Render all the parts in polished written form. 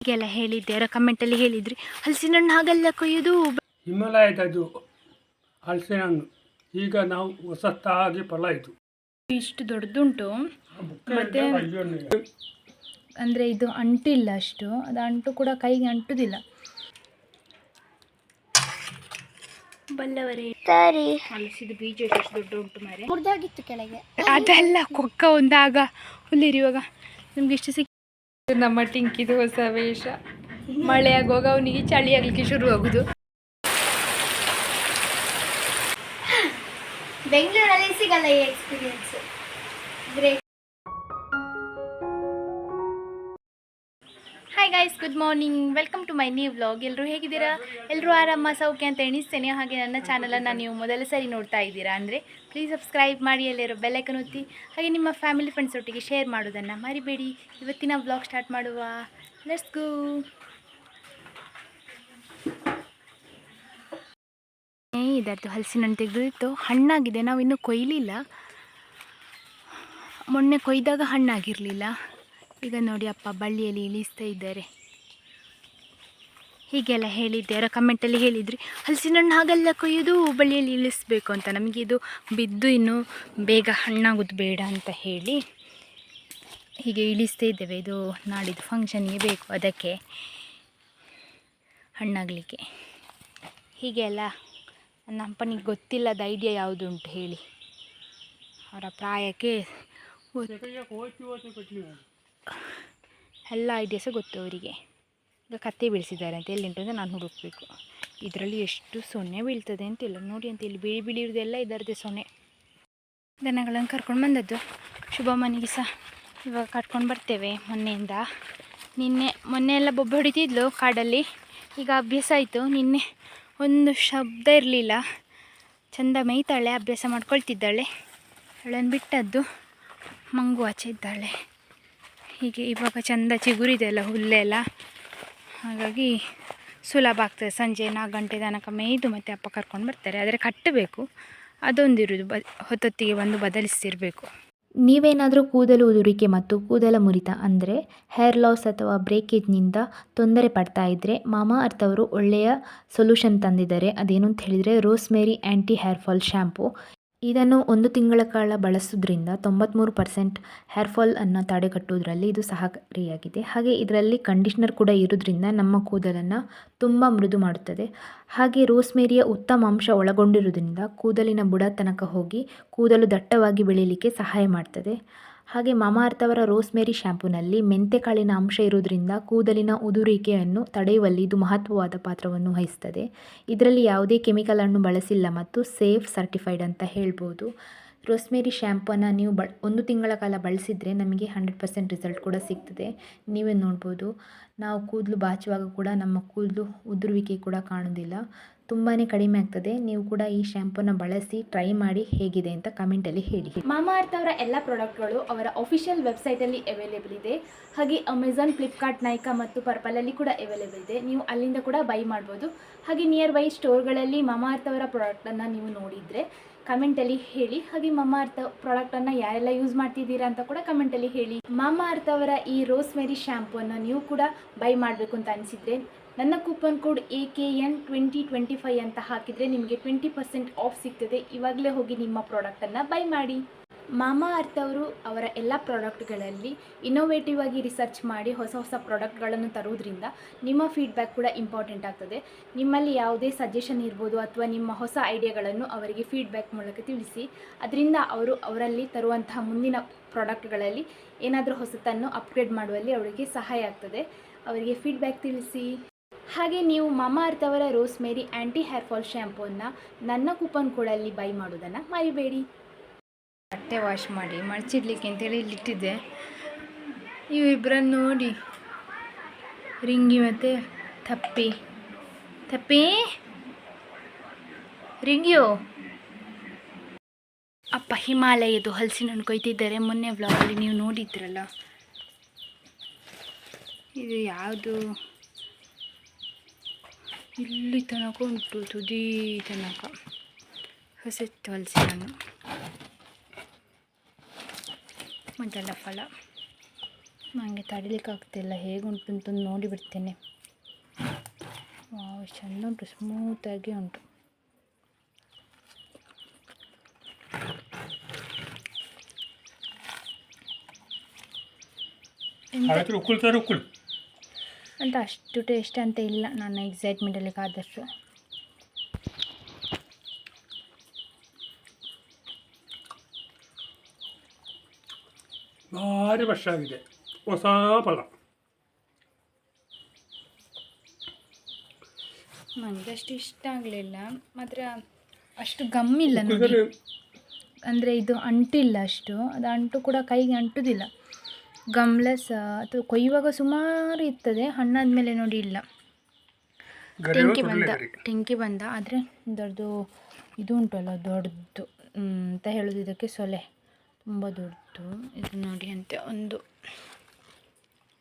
ಹೀಗೆಲ್ಲ ಹೇಳಿದ್ದೆ, ಅವರ ಕಮೆಂಟಲ್ಲಿ ಹೇಳಿದ್ರಿ ಹಲಸಿನ ಹಣ್ಣು ಹಾಗೆಲ್ಲ ಕೊಯ್ಯೋದು. ಹಿಮಾಲಯದದು ಹಲಸಿನ ಹಣ್ಣು ಈಗ ನಾವು ಹೊಸತಾಗಿ ಫಲ ಇದು ಇಷ್ಟು ದೊಡ್ಡದುಂಟು. ಮತ್ತೆ ಅಂದರೆ ಇದು ಅಂಟಿಲ್ಲ ಅಷ್ಟು, ಅದು ಅಂಟು ಕೂಡ ಕೈಗೆ ಅಂಟುದಿಲ್ಲ. ಬಲ್ಲವರೇ ಹಲಸಿದ ಬೀಜ ಎಷ್ಟು ದೊಡ್ಡ ಉಂಟು ಮಾರೆ, ಮುರಿದಾಗಿತ್ತು ಕೆಳಗೆ. ಅದೆಲ್ಲ ಕೊಕ್ಕ ಒಂದಾಗ ಹುಲ್ಲಿರುವಾಗ ನಮ್ಗೆ ಇಷ್ಟು ಸಿಕ್ಕ. ನಮ್ಮ ಟಿಂಕಿದು ಹೊಸ ವೇಷ. ಮಳೆ ಆಗುವಾಗ ಅವನಿಗೆ ಚಳಿ ಆಗಲಿಕ್ಕೆ ಶುರು ಆಗುದು. ಬೆಂಗಳೂರಲ್ಲಿ ಸಿಗಲ್ಲ ಈ experience. Great. Hi guys, good morning, welcome to my new vlog. ಎಲ್ಲರೂ ಹೇಗಿದ್ದೀರಾ? ಎಲ್ಲರೂ ಆರಾಮ ಸೌಖ್ಯ ಅಂತ ಎಣಿಸ್ತೇನೆ. ಹಾಗೆ ನನ್ನ ಚಾನಲನ್ನು ನೀವು ಮೊದಲ ಸರಿ ನೋಡ್ತಾ ಇದ್ದೀರಾ ಅಂದರೆ ಪ್ಲೀಸ್ ಸಬ್ಸ್ಕ್ರೈಬ್ ಮಾಡಿ, ಅಲ್ಲಿರೋ ಬೆಲ್ಲೈಕನ್ ಒತ್ತಿ, ಹಾಗೆ ನಿಮ್ಮ ಫ್ಯಾಮಿಲಿ ಫ್ರೆಂಡ್ಸ್ ಒಟ್ಟಿಗೆ ಶೇರ್ ಮಾಡೋದನ್ನು ಮರಿಬೇಡಿ. ಇವತ್ತಿನ ವ್ಲಾಗ್ ಸ್ಟಾರ್ಟ್ ಮಾಡುವ, ಲೆಟ್ಸ್ ಗೋ. ಇದತ್ತು ಹಲಸಿನ ಹಣ್ಣು ತೆಗೆದಿತ್ತು, ಹಣ್ಣಾಗಿದೆ. ನಾವು ಇನ್ನೂ ಕೊಯ್ಲಿಲ್ಲ. ಮೊನ್ನೆ ಕೊಯ್ದಾಗ ಹಣ್ಣಾಗಿರಲಿಲ್ಲ. ಈಗ ನೋಡಿ ಅಪ್ಪ ಬಳ್ಳಿಯಲ್ಲಿ ಇಳಿಸ್ತಾ ಇದ್ದಾರೆ. ಹೀಗೆಲ್ಲ ಹೇಳಿದ್ದೆ, ಅವರ ಕಮೆಂಟಲ್ಲಿ ಹೇಳಿದ್ರಿ ಹಲಸಿನ ಹಣ್ಣು ಹಾಗೆಲ್ಲ ಕೊಯ್ಯೋದು, ಬಳ್ಳಿಯಲ್ಲಿ ಇಳಿಸ್ಬೇಕು ಅಂತ. ನಮಗೆ ಇದು ಬಿದ್ದು ಇನ್ನೂ ಬೇಗ ಹಣ್ಣಾಗೋದು ಬೇಡ ಅಂತ ಹೇಳಿ ಹೀಗೆ ಇಳಿಸ್ತಾ ಇದ್ದೇವೆ. ಇದು ನಾಡಿದ್ದು ಫಂಕ್ಷನ್ಗೆ ಬೇಕು, ಅದಕ್ಕೆ ಹಣ್ಣಾಗಲಿಕ್ಕೆ. ಹೀಗೆ ಎಲ್ಲ ನನ್ನ ಅಪ್ಪನಿಗೆ ಗೊತ್ತಿಲ್ಲದ ಐಡಿಯಾ ಯಾವುದು ಉಂಟು ಹೇಳಿ. ಅವರ ಪ್ರಾಯಕ್ಕೆ ಎಲ್ಲ ಐಡಿಯಾಸ ಗೊತ್ತು ಅವರಿಗೆ. ಈಗ ಕತ್ತೆ ಬೀಳಿಸಿದ್ದಾರೆ ಅಂತ, ಎಲ್ಲಿಂಟು ಅಂತ ನಾನು ಹುಡುಕಬೇಕು. ಇದರಲ್ಲಿ ಎಷ್ಟು ಸೊನ್ನೆ ಬೀಳ್ತದೆ ಅಂತಿಲ್ಲ ನೋಡಿ. ಅಂತ ಇಲ್ಲಿ ಬಿಳಿ ಬಿಳಿ ಇರೋದೆಲ್ಲ ಇದರದ್ದೇ ಸೊನ್ನೆ. ದನಗಳನ್ನು ಕರ್ಕೊಂಡು ಬಂದದ್ದು. ಶುಭ ಮನೆಗೆ ಸಹ ಇವಾಗ ಕಟ್ಕೊಂಡು ಬರ್ತೇವೆ ಮೊನ್ನೆಯಿಂದ. ಮೊನ್ನೆ ಎಲ್ಲ ಬೊಬ್ಬೆ ಹೊಡಿತಿದ್ಲು ಕಾಡಲ್ಲಿ, ಈಗ ಅಭ್ಯಾಸ ಆಯಿತು. ನಿನ್ನೆ ಒಂದು ಶಬ್ದ ಇರಲಿಲ್ಲ, ಚಂದ ಮೇಯ್ತಾಳೆ, ಅಭ್ಯಾಸ ಮಾಡ್ಕೊಳ್ತಿದ್ದಾಳೆ. ಅವಳನ್ನು ಬಿಟ್ಟದ್ದು ಮಂಗು ಆಚೆ ಇದ್ದಾಳೆ. ಹೀಗೆ ಇವಾಗ ಚಂದ ಚಿಗುರಿದೆ ಅಲ್ಲ ಹುಲ್ಲೆಲ್ಲ, ಹಾಗಾಗಿ ಸುಲಭ ಆಗ್ತದೆ. ಸಂಜೆ 4 ಗಂಟೆ ತನಕ ಮೇಯ್ದು ಮತ್ತೆ ಅಪ್ಪ ಕರ್ಕೊಂಡು ಬರ್ತಾರೆ. ಆದರೆ ಕಟ್ಟಬೇಕು, ಅದೊಂದಿರೋದು ಹೊತ್ತೊತ್ತಿಗೆ ಬಂದು ಬದಲಿಸ್ತಿರಬೇಕು. ನೀವೇನಾದರೂ ಕೂದಲು ಉದುರಿಕೆ ಮತ್ತು ಕೂದಲ ಮುರಿತ ಅಂದರೆ ಹೇರ್ ಲಾಸ್ ಅಥವಾ ಬ್ರೇಕೇಜ್ನಿಂದ ತೊಂದರೆ ಪಡ್ತಾ ಇದ್ದರೆ ಮಾಮಾ ಅರ್ತ್ ಅವರು ಒಳ್ಳೆಯ ಸೊಲ್ಯೂಷನ್ ತಂದಿದ್ದಾರೆ. ಅದೇನು ಅಂತ ಹೇಳಿದರೆ ರೋಸ್ಮೇರಿ ಆ್ಯಂಟಿ ಹೇರ್ ಫಾಲ್ ಶ್ಯಾಂಪು. ಇದನ್ನು 1 ತಿಂಗಳ ಕಾಲ ಬಳಸೋದ್ರಿಂದ 93% ಹೇರ್ ಫಾಲನ್ನು ತಡೆಗಟ್ಟುವುದರಲ್ಲಿ ಇದು ಸಹಕಾರಿಯಾಗಿದೆ. ಹಾಗೆ ಇದರಲ್ಲಿ ಕಂಡೀಷ್ನರ್ ಕೂಡ ಇರೋದ್ರಿಂದ ನಮ್ಮ ಕೂದಲನ್ನು ತುಂಬ ಮೃದು ಮಾಡುತ್ತದೆ. ಹಾಗೆ ರೋಸ್ಮೇರಿಯ ಉತ್ತಮ ಅಂಶ ಒಳಗೊಂಡಿರೋದ್ರಿಂದ ಕೂದಲಿನ ಬುಡ ತನಕ ಹೋಗಿ ಕೂದಲು ದಟ್ಟವಾಗಿ ಬೆಳೀಲಿಕ್ಕೆ ಸಹಾಯ ಮಾಡ್ತದೆ. ಹಾಗೆ ಮಾಮಾ ಅರ್ತ್ ಅವರ ರೋಸ್ಮೇರಿ ಶ್ಯಾಂಪೂನಲ್ಲಿ ಮೆಂತೆಕಾಳಿನ ಅಂಶ ಇರೋದ್ರಿಂದ ಕೂದಲಿನ ಉದುರುವಿಕೆಯನ್ನು ತಡೆಯುವಲ್ಲಿ ಇದು ಮಹತ್ವವಾದ ಪಾತ್ರವನ್ನು ವಹಿಸ್ತದೆ. ಇದರಲ್ಲಿ ಯಾವುದೇ ಕೆಮಿಕಲನ್ನು ಬಳಸಿಲ್ಲ ಮತ್ತು ಸೇಫ್ ಸರ್ಟಿಫೈಡ್ ಅಂತ ಹೇಳ್ಬೋದು. ರೋಸ್ಮೇರಿ ಶ್ಯಾಂಪನ್ನು ನೀವು 1 ತಿಂಗಳ ಕಾಲ ಬಳಸಿದರೆ ನಮಗೆ 100% ರಿಸಲ್ಟ್ ಕೂಡ ಸಿಗ್ತದೆ. ನೀವೇ ನೋಡ್ಬೋದು, ನಾವು ಕೂದಲು ಬಾಚುವಾಗ ಕೂಡ ನಮ್ಮ ಕೂದಲು ಉದುರುವಿಕೆ ಕೂಡ ಕಾಣೋದಿಲ್ಲ, ತುಂಬಾ ಕಡಿಮೆ ಆಗ್ತದೆ. ನೀವು ಕೂಡ ಈ ಶ್ಯಾಂಪೂನ ಬಳಸಿ ಟ್ರೈ ಮಾಡಿ ಹೇಗಿದೆ ಅಂತ ಕಮೆಂಟಲ್ಲಿ ಹೇಳಿ. ಮಾಮಾ ಅರ್ತ್ ಅವರ ಎಲ್ಲ ಪ್ರಾಡಕ್ಟ್ಗಳು ಅವರ ಅಫಿಷಿಯಲ್ ವೆಬ್ಸೈಟಲ್ಲಿ ಅವೈಲೇಬಲ್ ಇದೆ. ಹಾಗೆ ಅಮೆಝಾನ್, ಫ್ಲಿಪ್ಕಾರ್ಟ್, ನೈಕಾ ಮತ್ತು ಪರ್ಪಲಲ್ಲಿ ಕೂಡ ಅವೈಲೇಬಲ್ ಇದೆ. ನೀವು ಅಲ್ಲಿಂದ ಕೂಡ ಬೈ ಮಾಡ್ಬೋದು. ಹಾಗೆ ನಿಯರ್ ಬೈ ಸ್ಟೋರ್ಗಳಲ್ಲಿ ಮಾಮಾ ಅರ್ತ್ ಅವರ ಪ್ರಾಡಕ್ಟನ್ನು ನೀವು ನೋಡಿದರೆ ಕಮೆಂಟಲ್ಲಿ ಹೇಳಿ. ಹಾಗೆ ಮಾಮಾ ಅರ್ತ್ ಪ್ರಾಡಕ್ಟನ್ನು ಯಾರೆಲ್ಲ ಯೂಸ್ ಮಾಡ್ತಿದ್ದೀರಾ ಅಂತ ಕೂಡ ಕಮೆಂಟಲ್ಲಿ ಹೇಳಿ. ಮಾಮಾ ಅರ್ತ್ ಅವರ ಈ ರೋಸ್ಮೇರಿ ಶ್ಯಾಂಪೂವನ್ನು ನೀವು ಕೂಡ ಬೈ ಮಾಡಬೇಕು ಅಂತ ಅನಿಸಿದರೆ ನನ್ನ ಕೂಪನ್ ಕೋಡ್ AKN2025 ಅಂತ ಹಾಕಿದರೆ ನಿಮಗೆ 20% ಆಫ್ ಸಿಗ್ತದೆ. ಇವಾಗಲೇ ಹೋಗಿ ನಿಮ್ಮ ಪ್ರಾಡಕ್ಟನ್ನು ಬೈ ಮಾಡಿ. ಮಾಮಾ ಅರ್ತ್ ಅವರು ಅವರ ಎಲ್ಲ ಪ್ರಾಡಕ್ಟ್ಗಳಲ್ಲಿ ಇನ್ನೋವೇಟಿವ್ ಆಗಿ ರಿಸರ್ಚ್ ಮಾಡಿ ಹೊಸ ಹೊಸ ಪ್ರಾಡಕ್ಟ್ಗಳನ್ನು ತರುವುದರಿಂದ ನಿಮ್ಮ ಫೀಡ್ಬ್ಯಾಕ್ ಕೂಡ ಇಂಪಾರ್ಟೆಂಟ್ ಆಗ್ತದೆ. ನಿಮ್ಮಲ್ಲಿ ಯಾವುದೇ ಸಜೆಷನ್ ಇರ್ಬೋದು ಅಥವಾ ನಿಮ್ಮ ಹೊಸ ಐಡಿಯಾಗಳನ್ನು ಅವರಿಗೆ ಫೀಡ್ಬ್ಯಾಕ್ ಮೂಲಕ ತಿಳಿಸಿ. ಅದರಿಂದ ಅವರು ಅವರಲ್ಲಿ ತರುವಂತಹ ಮುಂದಿನ ಪ್ರಾಡಕ್ಟ್ಗಳಲ್ಲಿ ಏನಾದರೂ ಹೊಸತನ್ನು ಅಪ್ಗ್ರೇಡ್ ಮಾಡುವಲ್ಲಿ ಅವರಿಗೆ ಸಹಾಯ ಆಗ್ತದೆ. ಅವರಿಗೆ ಫೀಡ್ಬ್ಯಾಕ್ ತಿಳಿಸಿ. ಹಾಗೆ ನೀವು ಮಾಮಾ ಅರ್ತ್ ಅವರ ರೋಸ್ಮೇರಿ ಆ್ಯಂಟಿ ಹೇರ್ ಫಾಲ್ ಶ್ಯಾಂಪೂವನ್ನು ನನ್ನ ಕೂಪನ್ ಕೋಡಲ್ಲಿ ಬೈ ಮಾಡೋದನ್ನು ಮರಿಬೇಡಿ. ಬಟ್ಟೆ ವಾಶ್ ಮಾಡಿ ಮಡಚಿಡ್ಲಿಕ್ಕೆ ಅಂತೇಳಿ ಇಲ್ಲಿಟ್ಟಿದ್ದೆ. ಇವರಿಬ್ಬರನ್ನು ನೋಡಿ, ರಿಂಗಿ ಮತ್ತು ತಪ್ಪಿ ರಿಂಗಿಯೋ. ಅಪ್ಪ ಹಿಮಾಲಯದು ಹಲಸಿನ ಹಣ್ಣು ಕೊಯ್ತಿದ್ದಾರೆ. ಮೊನ್ನೆ ವ್ಲಾಗಲ್ಲಿ ನೀವು ನೋಡಿದ್ರಲ್ಲ, ಇದು ಯಾವುದು ಇಲ್ಲಿ ತನಕ ಉಂಟು, ತುದಿ ತನಕ ಹೊಸತ್ತು ಹಲಸಿನ ಹಣ್ಣು. ಮೊದಲ ಫಲ ನನಗೆ ತಡಿಲಿಕ್ಕೆ ಆಗ್ತಿಲ್ಲ, ಹೇಗುಂಟು ಅಂತ ನೋಡಿ ಬಿಡ್ತೇನೆ. ವಾವ್, ಚೆಂದ ಉಂಟು, ಸ್ಮೂತಾಗಿ ಉಂಟು. ಆಯ್ತು, ಉಕ್ಕುಳ್ತಾರೆ ಉಕ್ಕುಳು. ಅಂತ ಅಷ್ಟು ಟೇಸ್ಟ್ ಅಂತ ಇಲ್ಲ, ನನ್ನ ಎಕ್ಸೈಟ್ಮೆಂಟಲ್ಲಿ ಕಾದಷ್ಟು. ಭಾರಿ ವರ್ಷ ಆಗಿದೆ, ಹೊಸ ಫಲ. ನನಗೆ ಅಷ್ಟು ಇಷ್ಟ ಆಗಲಿಲ್ಲ, ಮಾತ್ರ ಅಷ್ಟು ಗಮ್ಮಿಲ್ಲ ನೋಡಿ. ಅಂದರೆ ಇದು ಅಂಟಿಲ್ಲ ಅಷ್ಟು, ಅದು ಅಂಟು ಕೂಡ ಕೈಗೆ ಅಂಟುವುದಿಲ್ಲ. ಗಮ್ಲೆಸ್ ಅಥವಾ ಕೊಯ್ಯುವಾಗ ಸುಮಾರು ಇರ್ತದೆ, ಹಣ್ಣಾದ ಮೇಲೆ ನೋಡಿ ಇಲ್ಲ. ಟೆಂಕಿ ಬಂದ ಆದರೆ ದೊಡ್ಡದು ಇದು ಉಂಟಲ್ಲ, ದೊಡ್ಡದು ಅಂತ ಹೇಳೋದು ಇದಕ್ಕೆ, ಸೊಲೆ ತುಂಬ ದೊಡ್ಡದು. ಇದು ನೋಡಿ ಅಂತೆ ಒಂದು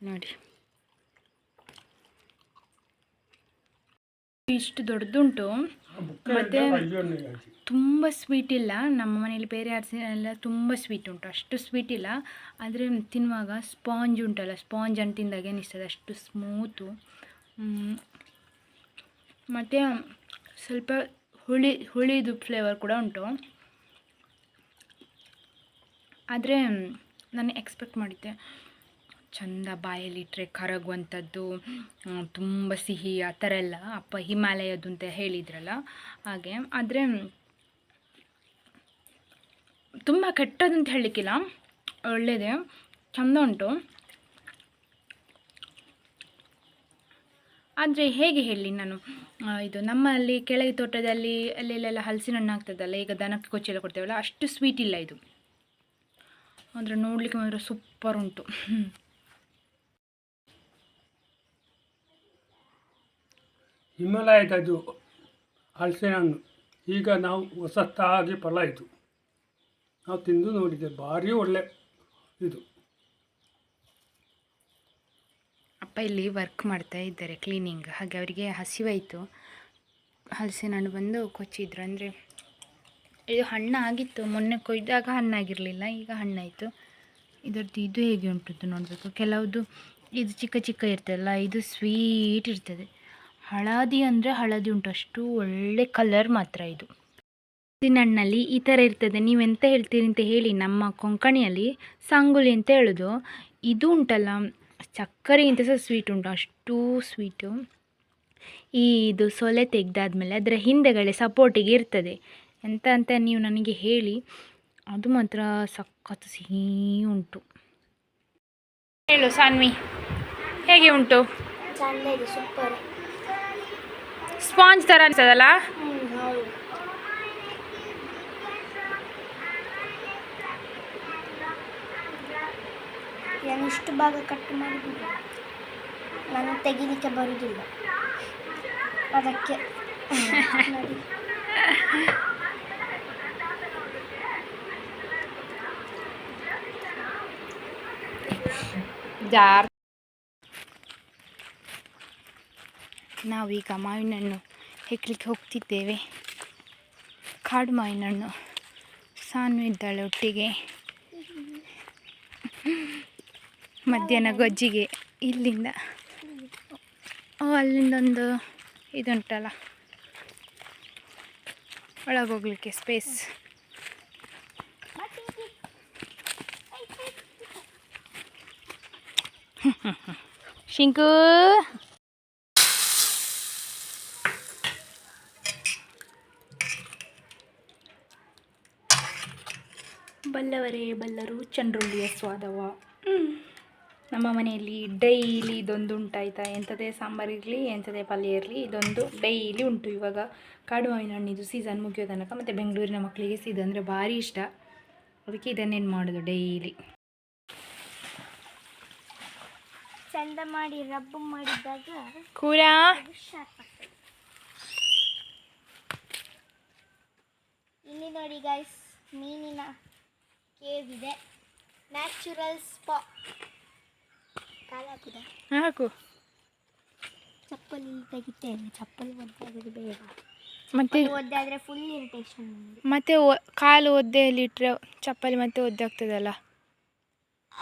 ನೋಡಿ ಇಷ್ಟು ದೊಡ್ಡದುಂಟು. ಮತ್ತು ತುಂಬ ಸ್ವೀಟ್ ಇಲ್ಲ. ನಮ್ಮ ಮನೇಲಿ ಬೇರೆ ಎಲ್ಲ ತುಂಬ ಸ್ವೀಟ್ ಉಂಟು, ಅಷ್ಟು ಸ್ವೀಟ್ ಇಲ್ಲ. ಆದರೆ ತಿನ್ನುವಾಗ ಸ್ಪಾಂಜ್ ಉಂಟಲ್ಲ, ಸ್ಪಾಂಜ್ ಅಂತ ತಿಂದಾಗೆ ಅನಿಸ್ತದೆ, ಅಷ್ಟು ಸ್ಮೂತು. ಮತ್ತು ಸ್ವಲ್ಪ ಹುಳಿದು ಫ್ಲೇವರ್ ಕೂಡ ಉಂಟು. ಆದರೆ ನಾನು ಎಕ್ಸ್ಪೆಕ್ಟ್ ಮಾಡಿದ್ದೆ ಚಂದ ಬಾಯಲ್ಲಿಟ್ಟರೆ ಕರಗುವಂಥದ್ದು, ತುಂಬ ಸಿಹಿ ಆ ಥರ ಎಲ್ಲ ಅಪ್ಪ ಹಿಮಾಲಯದ್ದು ಅಂತ ಹೇಳಿದ್ರಲ್ಲ ಹಾಗೆ. ಆದರೆ ತುಂಬ ಕೆಟ್ಟದಂತ ಹೇಳಲಿಕ್ಕಿಲ್ಲ, ಒಳ್ಳೆಯದೇ, ಚಂದ ಉಂಟು. ಆದರೆ ಹೇಗೆ ಹೇಳಿ ನಾನು, ಇದು ನಮ್ಮಲ್ಲಿ ಕೆಳಗೆ ತೋಟದಲ್ಲಿ ಅಲ್ಲೆಲ್ಲ ಹಲಸಿನ ಹಣ್ಣು ಆಗ್ತದಲ್ಲ, ಈಗ ದನಕ್ಕೆ ಕೊಚ್ಚೆಲ್ಲ ಕೊಡ್ತೇವಲ್ಲ, ಅಷ್ಟು ಸ್ವೀಟ್ ಇಲ್ಲ ಇದು. ಆದರೆ ನೋಡಲಿಕ್ಕೆ ಮಾತ್ರ ಸೂಪರ್ ಉಂಟು. ಹಿಮಾಲಯದದು ಹಲಸಿನ ಹಣ್ಣು ಈಗ ನಾವು ಹೊಸತಾಗಿ ಫಲ ಇದು, ನಾವು ತಿಂದು ನೋಡಿದ್ದೆ, ಭಾರಿ ಒಳ್ಳೆ ಇದು. ಅಪ್ಪ ಇಲ್ಲಿ ವರ್ಕ್ ಮಾಡ್ತಾ ಇದ್ದಾರೆ, ಕ್ಲೀನಿಂಗ್. ಹಾಗೆ ಅವರಿಗೆ ಹಸಿವಾಯಿತು, ಹಲಸಿನ ಹಣ್ಣು ಬಂದು ಕೊಚ್ಚಿದ್ರು. ಅಂದರೆ ಇದು ಹಣ್ಣು ಆಗಿತ್ತು, ಮೊನ್ನೆ ಕೊಯ್ದಾಗ ಹಣ್ಣಾಗಿರಲಿಲ್ಲ, ಈಗ ಹಣ್ಣಾಯಿತು. ಇದರದ್ದು ಇದು ಹೇಗೆ ಉಂಟು ನೋಡಬೇಕು. ಕೆಲವುದು ಇದು ಚಿಕ್ಕ ಚಿಕ್ಕ ಇರ್ತದಲ್ಲ, ಇದು ಸ್ವೀಟ್ ಇರ್ತದೆ. ಹಳದಿ ಅಂದರೆ ಹಳದಿ ಉಂಟು, ಅಷ್ಟು ಒಳ್ಳೆ ಕಲರ್ ಮಾತ್ರ ಇದು. ಹಲಸಿನ ಹಣ್ಣಲ್ಲಿ ಈ ಥರ ಇರ್ತದೆ. ನೀವೆಂತ ಹೇಳ್ತೀರಿ ಅಂತ ಹೇಳಿ. ನಮ್ಮ ಕೊಂಕಣಿಯಲ್ಲಿ ಸಂಗುಲಿ ಅಂತ ಹೇಳೋದು. ಇದು ಉಂಟಲ್ಲ, ಸಕ್ಕರೆಗಿಂತ ಸಹ ಸ್ವೀಟ್ ಉಂಟು, ಅಷ್ಟು ಸ್ವೀಟು. ಇದು ಸೊಲೆ ತೆಗೆದಾದ್ಮೇಲೆ ಅದರ ಹಿಂದೆಗಡೆ ಸಪೋರ್ಟಿಗೆ ಇರ್ತದೆ, ಎಂತ ಅಂತ ನೀವು ನನಗೆ ಹೇಳಿ. ಅದು ಮಾತ್ರ ಸಖತ್ ಸಿಹಿ ಉಂಟು. ಹೇಳು ಸಾನ್ವಿ, ಹೇಗೆ ಉಂಟು? ಚಂದ ಇದೆ, ಸೂಪರ್. ಸ್ಪಾಂಜ್ ಥರ ಅನ್ಸದಲ್ಲ? ಹೌದು. ನಾನು ಇಷ್ಟು ಭಾಗ ಕಟ್ ಮಾಡಿದ್ದೀನಿ, ನಾನು ತೆಗಿಲಿಕ್ಕೆ ಬರುವುದಿಲ್ಲ ಅದಕ್ಕೆ. ನೋಡಿ, ನಾವೀಗ ಮಾವಿನ ಹಣ್ಣು ಹೆಕ್ಲಿಕ್ಕೆ ಹೋಗ್ತಿದ್ದೇವೆ. ಕಾಡು ಮಾವಿನ ಹಣ್ಣು. ಸಾನ್ವಿ ಇದ್ದಾಳೆ ಒಟ್ಟಿಗೆ. ಮಧ್ಯಾಹ್ನ ಗೊಜ್ಜಿಗೆ ಇಲ್ಲಿಂದ ಅಲ್ಲಿಂದೊಂದು ಇದುಂಟಲ್ಲ ಒಳಗೋಗ್ಲಿಕ್ಕೆ ಸ್ಪೇಸ್. ಶಿಂಕು ಬಲ್ಲವರೇ ಬಲ್ಲರು ಚಂದ್ರುಳ್ಳಿಯ ಸ್ವಾದವ. ನಮ್ಮ ಮನೆಯಲ್ಲಿ ಡೈಲಿ ಇದೊಂದು ಉಂಟಾಯ್ತಾ, ಎಂಥದೇ ಸಾಂಬಾರು ಇರಲಿ, ಎಂಥದೇ ಪಲ್ಯ ಇರಲಿ, ಇದೊಂದು ಡೈಲಿ ಉಂಟು. ಇವಾಗ ಕಾಡು ಮಾವಿನ ಹಣ್ಣಿದು ಸೀಸನ್ ಮುಗಿಯೋ ತನಕ. ಮತ್ತು ಬೆಂಗಳೂರಿನ ಮಕ್ಕಳಿಗೆ ಇದಂದರೆ ಭಾರಿ ಇಷ್ಟ, ಅದಕ್ಕೆ ಇದನ್ನೇನು ಮಾಡೋದು ಡೈಲಿ. ಚಂದ ಮಾಡಿ ರಬ್ಬ್ ಮಾಡಿದಾಗ ಕೂರ ಶಾರ್ಪ್ ಆಗ್ತದೆ. ಇಲ್ಲಿ ನೋಡಿ ಗೈಸ್, ಮೀನಿನ ಕೇವ್ ಇದೆ, ನ್ಯಾಚುರಲ್ ಸ್ಪಾ. ಕಾಲಾಗಿದೆ, ಹಾಕು. ಚಪ್ಪಲಿ ತೆಗಿತೇನೆ, ಚಪ್ಪಲಿ ಒದ್ದಾಗೋದು ಬೇಡ. ಮತ್ತೆ ಒದ್ದಾದ್ರೆ ಫುಲ್ ಇರಿಟೇಷನ್. ಮತ್ತೆ ಕಾಲು ಒದ್ದೆಯಲ್ಲಿ ಇಟ್ಟರೆ ಚಪ್ಪಲಿ ಮತ್ತೆ ಒದ್ದೆ ಆಗ್ತದಲ್ಲ.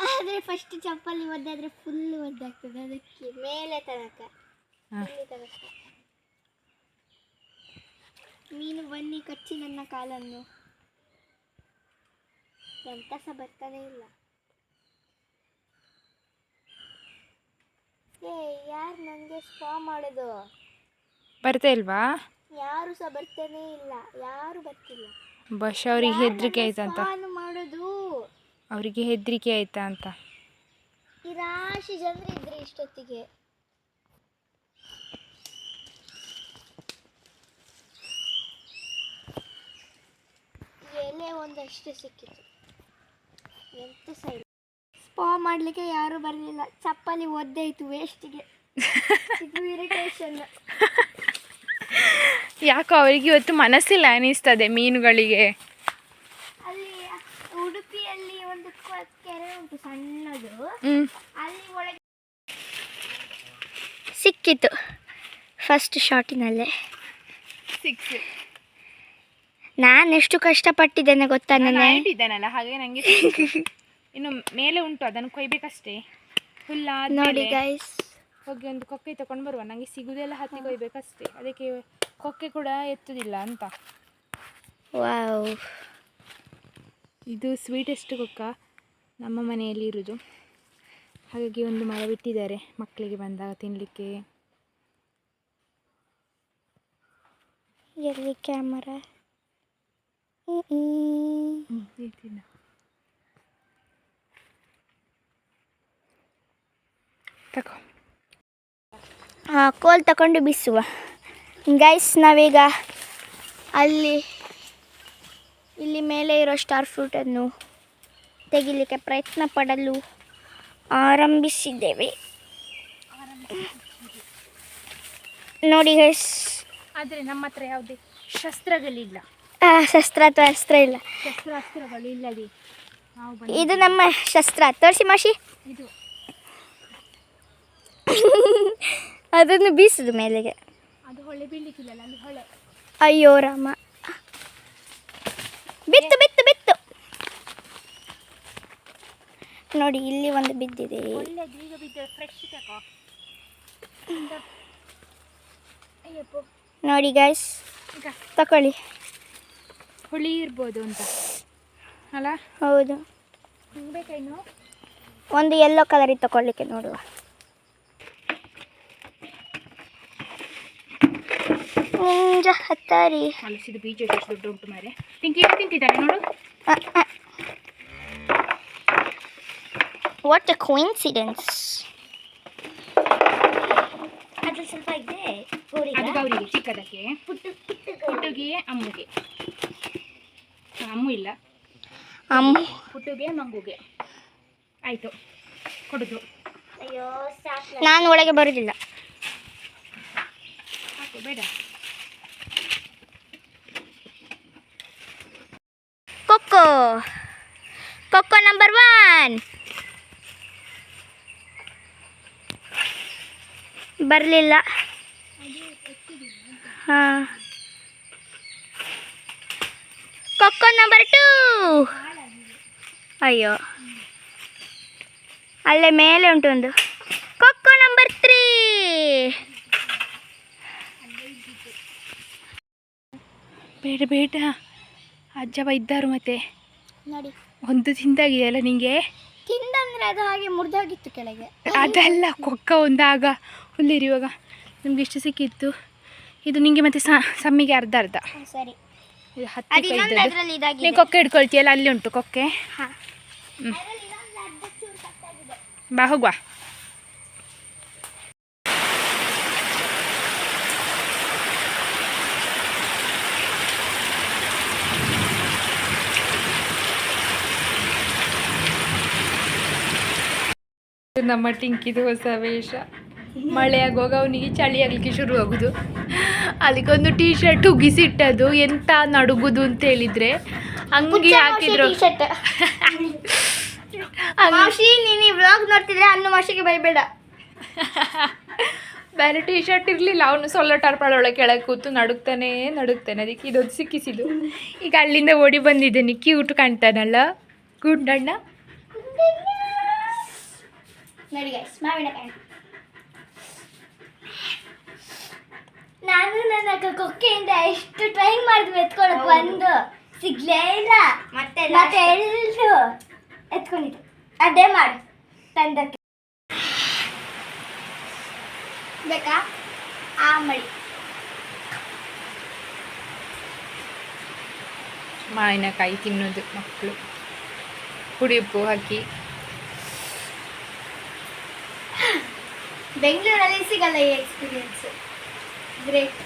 ಆದರೆ ಫಸ್ಟ್ ಚಪ್ಪಲಿ ಒದ್ದಾದರೆ ಫುಲ್ ಒದ್ದಾಗ್ತದೆ, ಅದಕ್ಕೆ ಮೇಲೆ ತನಕ ಇಲ್ಲಿ ತನಕ. ನೀನು ಬನ್ನಿ ಕಚ್ಚಿ ನನ್ನ ಕಾಲನ್ನು, ಎಂತ ಸಹ ಬರ್ತಾನೆ ಇಲ್ಲ. ಯಾರು ನನಗೆ ಸ್ಪಾ ಮಾಡೋದು? ಬರ್ತಾ ಇಲ್ವಾ? ಯಾರು ಸಹ ಬರ್ತಾನೆ ಇಲ್ಲ, ಯಾರು ಬರ್ತಿಲ್ಲ. ಬಹುಶಃ ಅವ್ರಿಗೆ ಹೆದರಿಕೆ ಆಯ್ತಂತ. ಸ್ಪಾನು ಮಾಡೋದು ಅವರಿಗೆ ಹೆದರಿಕೆ ಆಯ್ತಾ ಅಂತ. ಈ ರಾಶಿ ಜನರು ಇದ್ರೆ ಇಷ್ಟೊತ್ತಿಗೆ. ಎಲೆ ಒಂದಷ್ಟೇ ಸಿಕ್ಕಿತು, ಎಂತ ಸಹ ಇಲ್ಲ. ಸ್ಪಾ ಮಾಡಲಿಕ್ಕೆ ಯಾರು ಬರಲಿಲ್ಲ, ಚಪ್ಪಲಿ ಒದ್ದೆ ಇತ್ತು ವೇಸ್ಟಿಗೆ. ಇದು ಇರಿಟೇಷನ್. ಯಾಕೋ ಅವರಿಗೆ ಇವತ್ತು ಮನಸ್ಸಿಲ್ಲ ಅನಿಸ್ತದೆ ಮೀನುಗಳಿಗೆ. ಅಲ್ಲಿ ಉಡುಪಿಯಲ್ಲಿ ಒಂದು ಕೆರೆ ಉಂಟು ಸಣ್ಣದು, ಅಲ್ಲಿ ಒಳಗೆ ಸಿಕ್ಕಿತು ಫಸ್ಟ್ ಶಾಟಿನಲ್ಲೇ. ನಾನು ಎಷ್ಟು ಕಷ್ಟಪಟ್ಟಿದ್ದೇನೆ ಗೊತ್ತಾ? ಇದ್ದಾನಲ್ಲ ಹಾಗೆ ನನಗೆ ಇನ್ನು ಮೇಲೆ ಉಂಟು, ಅದನ್ನು ಕೊಯ್ಬೇಕಷ್ಟೇ. ಹುಲ್ಲ ನೋಡಿ ಗೈಸ್, ಹೋಗಿ ಒಂದು ಕೊಕ್ಕೆ ತಗೊಂಡು ಬರುವ. ನನಗೆ ಸಿಗುದೆಲ್ಲ ಹತ್ತಿ ಕೊಯ್ಬೇಕಷ್ಟೇ, ಅದಕ್ಕೆ ಕೊಕ್ಕೆ ಕೂಡ ಎತ್ತುದಿಲ್ಲ ಅಂತ. ವಾವ್, ಇದು ಸ್ವೀಟೆಸ್ಟ್ ಕೊಕ್ಕ ನಮ್ಮ ಮನೆಯಲ್ಲಿ ಇರೋದು, ಹಾಗಾಗಿ ಒಂದು ಮರ ಬಿಟ್ಟಿದ್ದಾರೆ ಮಕ್ಕಳಿಗೆ ಬಂದಾಗ ತಿನ್ನಲಿಕ್ಕೆ. ಎಲ್ಲಿ ಕ್ಯಾಮರಾ? ತಗೋ. ಕೋಲ್ ತಗೊಂಡು ಬಿಸುವ. ಗೈಸ್, ನಾವೀಗ ಇಲ್ಲಿ ಮೇಲೆ ಇರೋ ಸ್ಟಾರ್ ಫ್ರೂಟನ್ನು ತೆಗಿಲಿಕ್ಕೆ ಪ್ರಯತ್ನ ಪಡಲು ಆರಂಭಿಸಿದ್ದೇವೆ. ನೋಡಿ ಗೈಸ್, ಆದರೆ ನಮ್ಮ ಹತ್ರ ಯಾವುದೇ ಶಸ್ತ್ರಗಳಿಲ್ಲ. ಶಸ್ತ್ರ ಅಥವಾ ಅಸ್ತ್ರ ಇಲ್ಲ. ಶಸ್ತ್ರಾಸ್ತ್ರಗಳು ಇಲ್ಲದೆ ನಾವು ಇದು ನಮ್ಮ ಶಸ್ತ್ರ. ತೋರಿಸಿ ಮಾಷಿ. ಇದು ಅದನ್ನು ಬೀಸುದು ಮೇಲೆಗೆ. ಅದು ಹೊಳೆ ಬೀಳಲಿಕ್ಕಿಲ್ಲ, ಅಲ್ಲಿ ಹೊಳೆ. ಅಯ್ಯೋ ರಾಮ, ಬಿತ್ತು ಬಿತ್ತು ಬಿತ್ತು. ನೋಡಿ ಇಲ್ಲಿ ಒಂದು ಬಿದ್ದಿದೆ. ಒಳ್ಳೆದು, ಈಗ ಬಿದ್ದರೆ ಫ್ರೆಶ್ ತಗೋ. ಅಯ್ಯಪ್ಪ, ನೋಡಿ ಗೈಸ್, ತಕೊಳ್ಳಿ. ಹುಳಿ ಇರ್ಬೋದು ಅಂತ ಅಲ್ಲ? ಹೌದು. ಬೇಕಾಯ್ನು ಒಂದು ಯೆಲ್ಲೋ ಕಲರ್ ತಗೊಳ್ಳಿಕ್ಕೆ ನೋಡುವ. ನಿಂಜ ಹತ್ತಾರಿ. ಹಲಸಿದ ಬೀಜ ಎಷ್ಟು ದೊಡ್ಡ ಉಂಟು ಮಾರೆ. ತಿಂತಿದ್ದಾನೆ ನೋಡು. What A coincidence. ಅದು ಸ್ವಲ್ಪ ಇದೆ. ಅದು ಗೌರಿಗೆ ಚಿಕ್ಕದಕ್ಕೆ, ಪುಟ್ಟುಗೆ ಅಮ್ಮಗೆ. ಅಮ್ಮು ಇಲ್ಲ, ಪುಟ್ಟುಗೆ ಮಂಗುಗೆ ಆಯಿತು ಕೊಡುದು. ಅಯ್ಯೋ, ನಾನು ಒಳಗೆ ಬರುವುದಿಲ್ಲ. ಸಾಕು, ಬೇಡ. ಕೊಕ್ಕೋ ನಂಬರ್ 1 ಬರಲಿಲ್ಲ. ಹಾಂ, ಕೊಕ್ಕೋ ನಂಬರ್ 2. ಅಯ್ಯೋ, ಅಲ್ಲೇ ಮೇಲೆ ಉಂಟು ಒಂದು. ಕೊಕ್ಕೋ ನಂಬರ್ 3. ಬೇಡ ಬೇಡ, ಅಜ್ಜವ ಇದ್ದರು ಮತ್ತೆ. ನೋಡಿ, ಒಂದು ತಿಂದಾಗಿದೆಯಲ್ಲ ನಿಂಗೆ. ತಿಂದಂದ್ರೆ ಅದು ಹಾಗೆ ಮುರಿದೋಗಿತ್ತು ಕೆಳಗೆ. ಅದಲ್ಲ, ಕೊಕ್ಕ ಒಂದಾಗ ಹುಲ್ಲಿರುವಾಗ ನಮ್ಗೆ ಇಷ್ಟು ಸಿಕ್ಕಿತ್ತು. ಇದು ನಿಂಗೆ ಮತ್ತೆ ಸಮ್ಮಿಗೆ ಅರ್ಧ ಅರ್ಧ. ಸರಿ, ಇದು ಹತ್ತಿ ಇದಾಗಿದೆ. ನೀವು ಕೊಕ್ಕೆ ಹಿಡ್ಕೊಳ್ತೀಯಲ್ಲ, ಅಲ್ಲಿ ಉಂಟು ಕೊಕ್ಕೆ. ಬಾ ಹೋಗುವ. ನಮ್ಮ ಟಿಂಕಿದು ಹೊಸ ವೇಷ. ಮಳೆ ಆಗುವಾಗ ಅವನಿಗೆ ಚಳಿ ಆಗಲಿಕ್ಕೆ ಶುರು ಆಗೋದು. ಅದಕ್ಕೊಂದು ಟೀ ಶರ್ಟ್ ಉಗಿಸಿಟ್ಟದು, ಎಂತ ನಡುಗುದು ಅಂತ ಹೇಳಿದರೆ ಅಂಗಿ ಹಾಕಿದ್ರು. ಮಾಷಿ, ನೀನು ಈ ವ್ಲಾಗ್ ನೋಡ್ತಿದ್ರೆ ಅನ್ನು ಮಾಷಿಗೆ ಬೈಬೇಡ. ಬೇರೆ ಟೀ ಶರ್ಟ್ ಇರಲಿಲ್ಲ, ಅವನು ಸೊಳ್ಳ ಟರ್ಪಳೊಳಗೆ ಕೆಳಗೆ ಕೂತು ನಡುಗ್ತಾನೆ. ಅದಕ್ಕೆ ಇದೊಂದು ಸಿಕ್ಕಿಸಿದ್ದು. ಈಗ ಅಲ್ಲಿಂದ ಓಡಿ ಬಂದಿದ್ದೇನೆ. ಕ್ಯೂಟ್ ಕಾಣ್ತಾನಲ್ಲ ಗುಂಡಣ್ಣ. ನೋಡಿ ಗೈಸ್ ಮಾವಿನಕಾಯಿ. ನಾನು ನನ್ನ ಕೊಕ್ಕೆಯಿಂದ ಎಷ್ಟು ಟ್ರೈ ಮಾಡಿದ್ವಿ ಎತ್ಕೊಳಕ್, ಒಂದು ಸಿಗ್ಲೇ ಇಲ್ಲ. ಮತ್ತೆ ಎಳ್ದು ಎತ್ಕೊಂಡಿದ್ದು ಅದೇ ಮಾಡು ತಂದಕ್ಕೆ ಬೇಕಾ ಆ ಮಳಿ. ಮಾವಿನಕಾಯಿ ತಿನ್ನೋದು ಮಕ್ಕಳು ಪುಡಿ ಉಪ್ಪು ಹಾಕಿ. ಬೆಂಗಳೂರಲ್ಲಿ ಸಿಗಲ್ಲ ಈ ಎಕ್ಸ್ಪೀರಿಯನ್ಸ್. ಗ್ರೇಟ್.